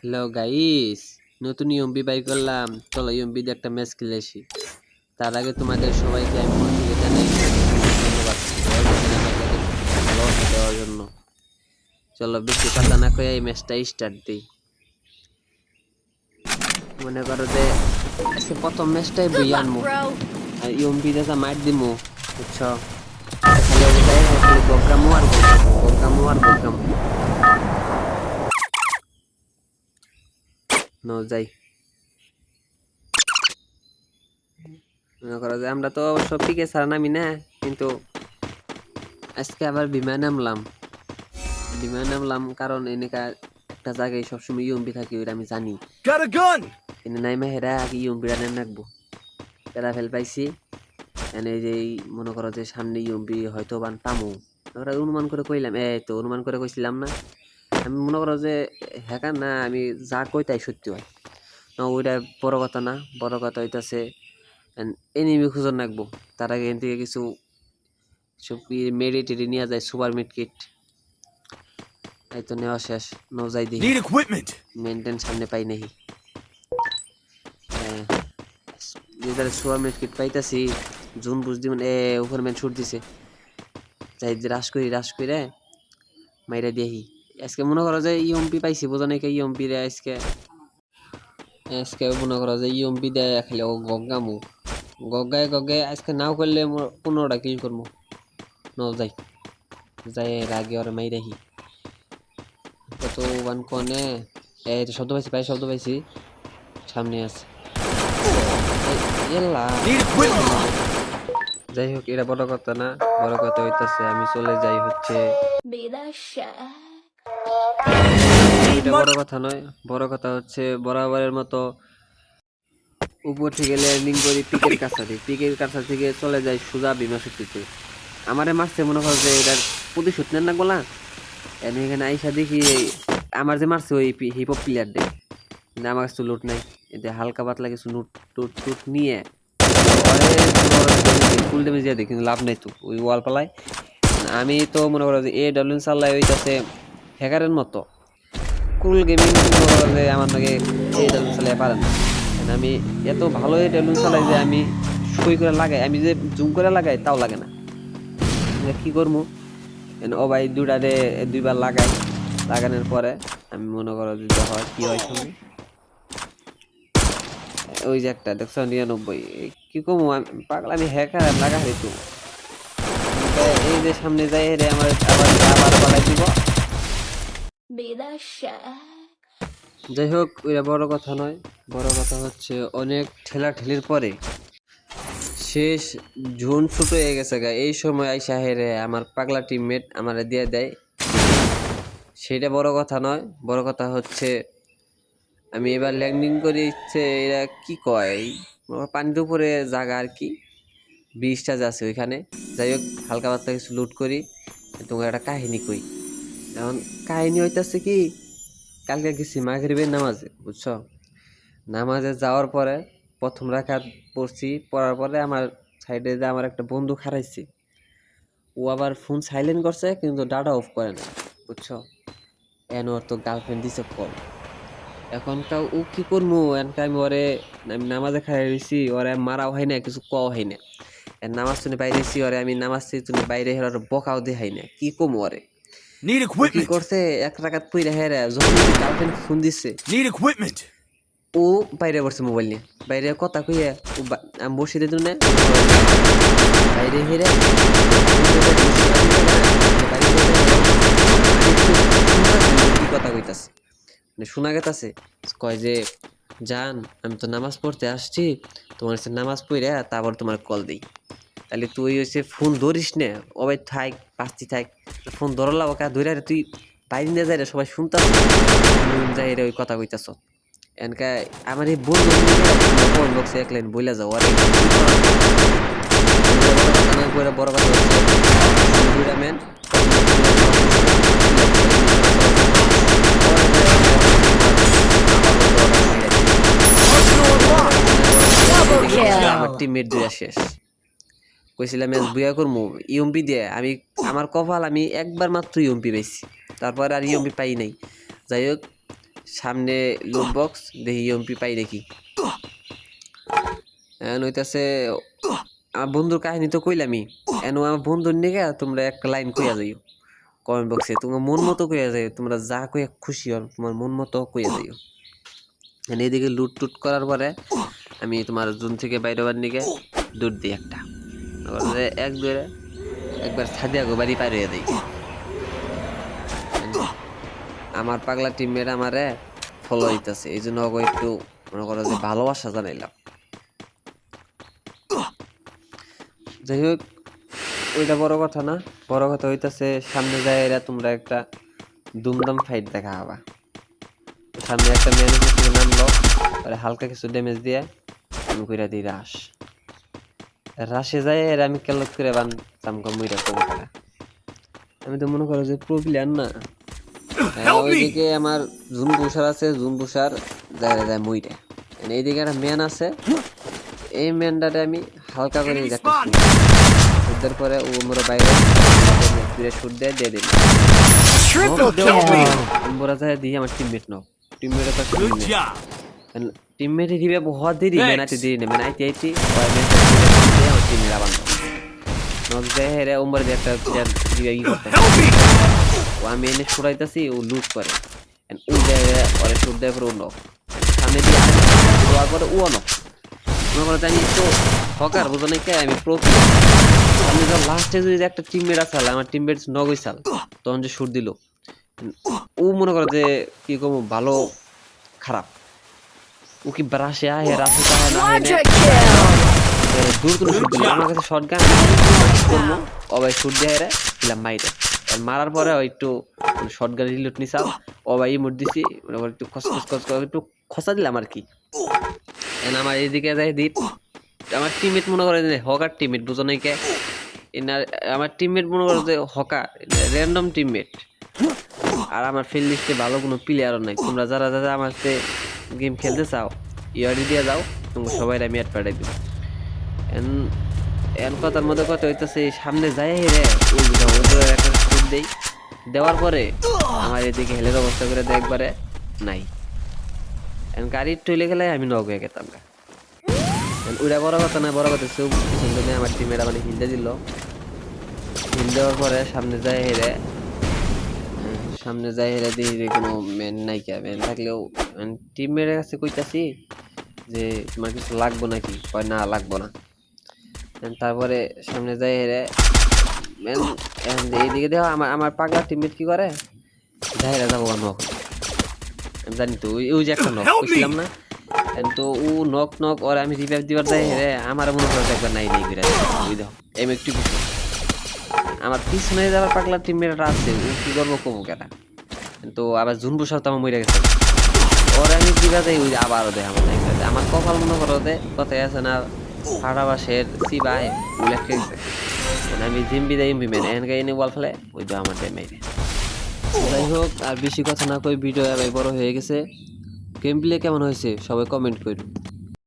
Hello guys, নতুন UMP by করলাম। চলো ইউএমপি দিয়ে একটা ম্যাচ খেলে আসি। তার আগে তোমাদের সবাইকে আমি মন থেকে জানাই ধন্যবাদ আমাকে ভালোবাসা দেওয়ার জন্য। চলো বেশি কথা না কয়ে এই ম্যাচটা স্টার্ট দিই। মনে করো যে আজকে প্রথম ম্যাচটাই বই আনমু, আর ইউএমপি দিয়ে মার দিমু, বুঝছো? খালি ওটাই খালি গোগ্রামু আর গোগ্রামু গোগ্রামু আর গোগ্রামু নো যাই। মনে করো যে আমরা তো অবশ্য পিকে ছাড়া নামি না, কিন্তু আজকে আবার বিমানে নামলাম কারণ এনেকা একটা জায়গায় সবসময় ইউএমপি থাকি, ওইটা আমি জানি। এনে নাইমা হেরা আগে ইউএমপিটা নেন রাখবো। তেরা ফেল পাইছি এনে যে মনে করো যে সামনে ইউএমপি হয়তো বান পামু, ওরা অনুমান করে কইলাম, এই তো অনুমান করে কইছিলাম না। আমি মনে করো যে হ্যাকার না, আমি যা কই তাই সত্যি হয় না। ওইটা বড় কথা না, বড় কথা হইতাছে এনিমি খুঁজন রাখবো। তার আগে এখান থেকে কিছু সব মেডিটেডি নিয়ে যায়, সুপার মিড কিট। এই তো নেওয়া শেষ, নজাই দিই মেনটেন সামনে পাই নাহি। যেটা সুপার মিড কিট পাইতাছি জুন বুঝ দিবেন। উপর মেন শুট দিছে, যাই রাশ করি মাইরা দিয়েহি। আজকে মনে করো যে ইউএমপি পাইছি, বোঝা নাকি ইউএমপি রে আজকে আজকে মনে করো যে ইউএমপি দেয় খালি ও গগামু গগায় আজকে নাও করলে 15টা কিল করবো। যাই যাই রাগে ওরে মাইরাহি। কত ওয়ান কোনে এই শব্দ পাইছি সামনে আছে। যাই হোক, এটা বড় কথা না, বড় কথা হইতাছে আমি চলে যাই হচ্ছে। এটা বড় কথা নয়, বড় কথা হচ্ছে বরাবরের মতো উপর থেকে ল্যান্ডিং করি পিকের কাছা থেকে চলে যাই সোজা বিমা শক্তিতে। আমারে মারছে, মনে করো যে এটার প্রতিশোধ নেন না বলা। এখানে আইসা দেখি আমার যে মারছে ওই হিপ হপ প্লেয়ার ডে, কিন্তু আমার কাছে লুট নাই। এতে হালকা পাতলা কিছু টুট নিয়ে ফুল ড্যামেজ দিয়ে দিই, কিন্তু লাভ নাই তো, ওই ওয়াল পালায়। আমি তো মনে করো যে AW চালাই ওইটাছে হ্যাকারের মতো কুল গেমিং, মনে করো যে আমার নাকি AW চালাই পারে না। আমি এত ভালো AW চালাই যে আমি সই করে লাগাই, আমি যে জুম করে লাগাই তাও লাগে না। কি করবো ও ভাই, দুইবার লাগানোর পরে আমি মনে করো যে হয় কি হয় সামনে ওই যে একটা দেখছো 99। কি কমু পাগলা, আমি হ্যাকার লাগা হইতো। এই যে সামনে যাই রে আমার আবার পালাই দিব। যাই হোক, ওইটা বড় কথা নয়, বড় কথা হচ্ছে অনেক ঠেলাঠেলির পরে শেষ জোন ছোট হয়ে গেছে গা। এই সময় আইসা হেরে আমার পাগলা টিমমেট আমার দিয়ে দেয়, সেটা বড় কথা নয়। বড় কথা হচ্ছে আমি এবার ল্যান্ডিং করে ইচ্ছে এরা কি কয় পানির উপরে জায়গা আর কি, ব্রিজটা আছে ওইখানে। যাই হোক, হালকা পাতলা কিছু লুট করি। তোমার একটা কাহিনী কই। এখন কাহিনী হইতাছে কি, কালকে গেছি মাগরিবের নামাজে, বুঝছো? নামাজে যাওয়ার পরে প্রথম রাকাত পড়ার পরে আমার সাইডে যে আমার একটা বন্ধু খারাইছে, ও আবার ফোন সাইলেন্ট করছে কিন্তু ডাটা অফ করে না, বুঝছো? ওর তো গার্লফ্রেন্ড দিছে কল। এখনকার ও কি করবো, এনকা আমি নামাজে খাই রয়েছি, ওরে মারাও হয় না, কিছু কও হয় না। নামাজ শুনে বাইরেছি, ওরে আমি নামাজ শুনে বাইরে হেরার বকাও দেখাই না, কি কমু ওরে। কি করছে, এক রাকাত পইরা হেরা যখন গার্লফ্রেন্ড ফোন দিচ্ছে ও বাইরে পড়ছে মোবাইল নিয়ে, বাইরে কথা কইয়া ও আমি বসে দিত না বাইরে হেরে কি কথা কইতাছে, মানে শোনা গেতাছে। কয় যে জান, আমি তো নামাজ পড়তে আসছি, তোমার নামাজ পড়ে তারপর তোমার কল দিই। তাহলে তুই হচ্ছে ফোন ধরিস না, ওবাই থাক পাঁচটি থাক, ফোন ধরলা ওকে ধরে তুই বাইরে নিয়ে যাই রে, সবাই শুনতাম যাই রে ওই কথা কইতাছ। এনকা আমার এই বন্ধু বক্সে এক লাইন বইলা যাও, আরে বড় কথা হচ্ছে দুইটা মেন আমার টিমমেট দুইটা শেষ। কইছিলাম ম্যাচ বুয়া করবো ইউএমপি দিয়ে, আমি আমার কপাল আমি একবার মাত্র ইউএমপি পাইছি, তারপর আর ইউএমপি পাই নাই। যাই হোক, সামনে লুট বক্স দেখি ইউএমপি পাই নাকি। হইতাছে আমার বন্ধুর কাহিনী তো কইলামই, এন আমার বন্ধুর নিকে তোমরা একটা লাইন কইয়া যাইও কমেন্ট বক্সে, তোমার মন মতো কইয়া যাইও, তোমরা যা কইয়া খুশি হন তোমার মন মতো কইয়া যাইও। এইদিকে লুট টুট করার পরে আমি তোমার জুন থেকে বাইরে হবার নিকে দৌড় দিই একটা, এক দৌড়ে একবার ছাদিয়া গো বাড়ি পার হইয়া দিই। আমার পাগলা টিমমেট আমারে ফলো দিতেছে, এই জন্য একটু মনে করো যে ভালোবাসা জানাইলাম। যাই হোক ওইটা বড় কথা না, বড় কথা হইতাছে সামনে যায় এরা তোমরা একটা দুমদাম ফাইট দেখা হবা। সামনে একটা ম্যানেজার নামলো, হালকা কিছু ড্যামেজ দিয়ে আমি কইরা দিই রাশে যায় এরা আমি কেলক করে বানতাম কমইরা কম করা। আমি তো মনে করো যে প্রো প্লেয়ার না। ওইদিকে আমার জুন বুসার আছে, জুন বুসার যায় মইরা, এইদিকে একটা ম্যান আছে, এই ম্যানটাতে আমি হালকা করে ওদের পরে ও মোর বাইরে শুট দিয়ে দিল। মোরা যায় দিয়ে আমার টিমমেট নাও, টিমমেট টিমমেট হিসেবে বহুত দেরি মেনাতে দেরি নেই মেনাইতে আইতি আমার টিমমেট আবার নক যায় হেরে ওমর দিয়ে একটা প্লেয়ার দিবে ই করতে, ও আমি এনে ছড়াইতাছি ও লুট করে, ও যায় ওরে শুট দেয় পরে ও নক সামনে দিয়ে আরেকটা পরে ও নক। মনে করো আমি তো হকার বুঝো নাকি, আমি প্রো প্লেয়ার। আমি যখন লাস্টে যদি একটা টিমমেট আসাল আমার টিমমেট নক হইসাল তখন যে শুট দিল, ও মনে করো যে কি কম ভালো খারাপ, ও কি রাশে আহে রাশে দূর দূর শুট দিল। আমার কাছে শর্ট গান করবো অবাই শুট দিয়ে হেরে দিলাম মাইরে, মারার পরে একটু শর্ট গান রিলোড নিসাল অবাই মুট দিছি, একটু খসখস একটু খসা দিলাম আর কি। আমার এইদিকে যাই দিত আমার টিমমেট মনে করে যে হকার টিমমেট বুঝো নাই কে, আমার টিমমেট মনে করে যে হকার র্যান্ডম টিমমেট, আর আমার ফিল্ড লিস্টে ভালো কোনো প্লেয়ারও নাই। তোমরা যারা যারা আমার সাথে গেম খেলতে চাও ইয়ারি দিয়ে যাও, তোমরা সবাই আমি অ্যাড পাঠাই দিব। এন কথার মধ্যে কথা হইতেছে সামনে যাই রে ওই একটা শুট দেই, দেওয়ার পরে আমার এদিকে হেলের অবস্থা করে দেয় একবারে নাই, গাড়ির টইলে গেলে আমি নক হয়ে গেতাম। ওইটা বড় কথা না, বড় কথা সব পিছনে আমার টিমেরা মানে হিলতে দিল, হিল দেওয়ার পরে সামনে যায় হেরে দিই কোনো ম্যান নাই কে, ম্যান থাকলেও টিমমেটের কাছে কইতাছি যে তোমার কিছু লাগবো নাকি, কয় না লাগবো না। তারপরে সামনে যায় হেরে ম্যান এইদিকে দেখো আমার পাগলা টিমমেট কি করে যাইরা যাবো নক, জানি তো ওই যে একটা নক কইছিলাম না, তো ও নক নক আর আমি রিভাইভ দিবার যাই রে আমার মনে করে একবার নাই নেই ঘুরে ওই দেখো এম একটু আমার পিছনে যাবার পাগলা টিমমেটরা আছে, ও কি করবো কবো কেটা, তো আবার জুন বসার তো আমার মরে গেছে ওর আমি দিবা যাই ওই আবারও দেয় আমার নাই, আমার কপাল মনে করো দে কথাই আছে না ফাটাবাসের সিবাই উল্লেখ গেছে, আমি জিম্বি দেয় এমবি মেন এন গাই এনে বল ফেলে ওই তো আমার টাইম মেরে। যাই হোক আর বেশি কথা না কই, ভিডিও বড় হয়ে গেছে। গেম প্লে কেমন হয়েছে সবাই কমেন্ট করুন।